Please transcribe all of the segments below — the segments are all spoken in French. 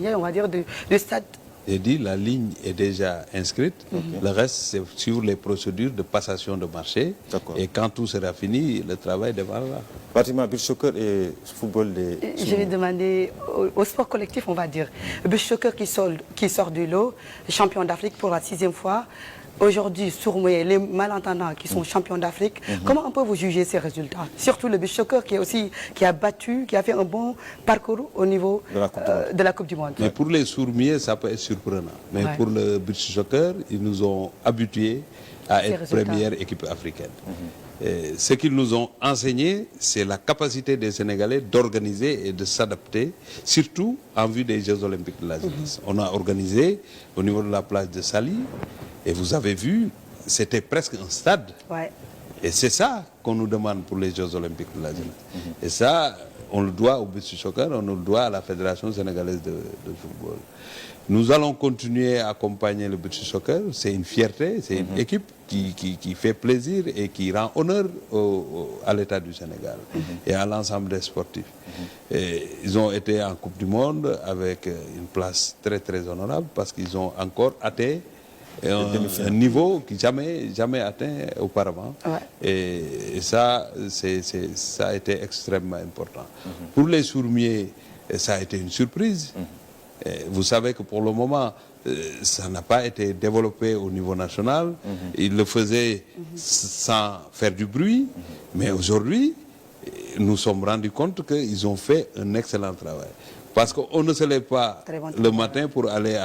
vient, on va dire, du stade. J'ai dit, la ligne est déjà inscrite. Le reste, c'est sur les procédures de passation de marché. Et quand tout sera fini, le travail démarrera. Fatima, beach soccer et football... Je vais demander au sport collectif, on va dire. Le beach soccer qui sort du lot, champion d'Afrique pour la 6e fois. Aujourd'hui, Sourmoué, les malentendants qui sont champions d'Afrique, comment on peut vous juger ces résultats? Surtout le beach soccer qui a fait un bon parcours au niveau de la Coupe du Monde. Mais pour les Sourmiers, ça peut être surprenant. Mais pour le beach soccer, ils nous ont habitués à être première équipe africaine. Et ce qu'ils nous ont enseigné, c'est la capacité des Sénégalais d'organiser et de s'adapter, surtout en vue des Jeux Olympiques de la jeunesse. On a organisé au niveau de la plage de Saly, et vous avez vu, c'était presque un stade. Et c'est ça qu'on nous demande pour les Jeux Olympiques de la jeunesse. Et ça, on le doit au beach soccer, on le doit à la Fédération sénégalaise de football. Nous allons continuer à accompagner le beach soccer. C'est une fierté, c'est une équipe qui fait plaisir et qui rend honneur à l'État du Sénégal et à l'ensemble des sportifs. Et ils ont été en Coupe du Monde avec une place très très honorable parce qu'ils ont encore atteint un niveau qui jamais atteint auparavant. Et ça, ça a été extrêmement important. Pour les Sourmiers, ça a été une surprise. Vous savez que pour le moment, ça n'a pas été développé au niveau national. Ils le faisaient sans faire du bruit. Mais aujourd'hui, nous sommes rendus compte qu'ils ont fait un excellent travail. Parce qu'on ne se lève pas le matin pour aller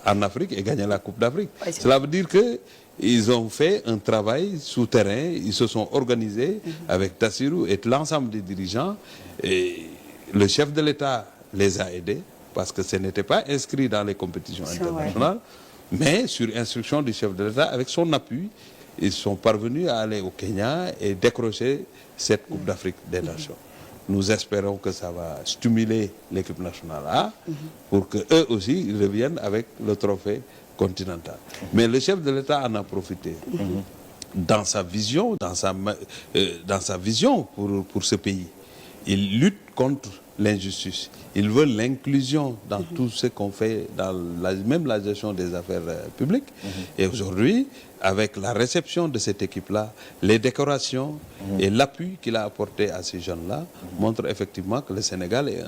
en Afrique et gagner la Coupe d'Afrique. Cela veut dire qu'ils ont fait un travail souterrain, ils se sont organisés avec Tassirou et l'ensemble des dirigeants. Et le chef de l'État les a aidés parce que ce n'était pas inscrit dans les compétitions internationales. Mais sur instruction du chef de l'État, avec son appui, ils sont parvenus à aller au Kenya et décrocher cette Coupe d'Afrique des Nations. Nous espérons que ça va stimuler l'équipe nationale A pour qu'eux aussi reviennent avec le trophée continental. Mais le chef de l'État en a profité. Dans sa vision, dans sa vision pour ce pays, il lutte contre l'injustice. Il veut l'inclusion dans tout ce qu'on fait, dans même la gestion des affaires publiques. Et aujourd'hui, avec la réception de cette équipe-là, les décorations et l'appui qu'il a apporté à ces jeunes-là montrent effectivement que le Sénégal est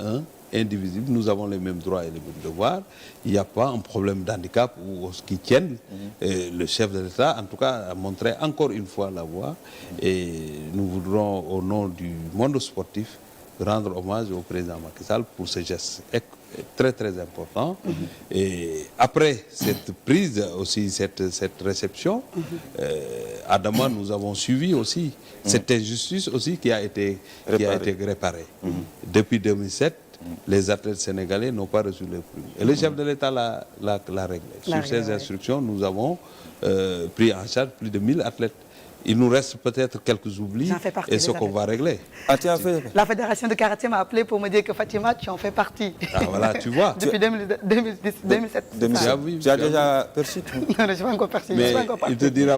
indivisible. Nous avons les mêmes droits et les mêmes devoirs. Il n'y a pas un problème d'handicap ou ce qui tienne. Le chef de l'État, en tout cas, a montré encore une fois la voie. Et nous voudrons, au nom du monde sportif, rendre hommage au président Macky Sall pour ce geste très très important. Et après cette prise aussi, cette réception, à Daman, nous avons suivi aussi cette injustice aussi qui a été réparée. Depuis 2007, les athlètes sénégalais n'ont pas reçu les prix. Et le chef de l'État l'a réglé. Sur ces instructions, nous avons pris en charge plus de 1000 athlètes. Il nous reste peut-être quelques oublis et ce qu'on va régler. La fédération de karaté m'a appelé pour me dire que Fatima, tu en fais partie. Ah voilà, tu vois. Depuis 2007. Tu as déjà perçu? Non, je ne suis pas encore perçu. Mais il te dira...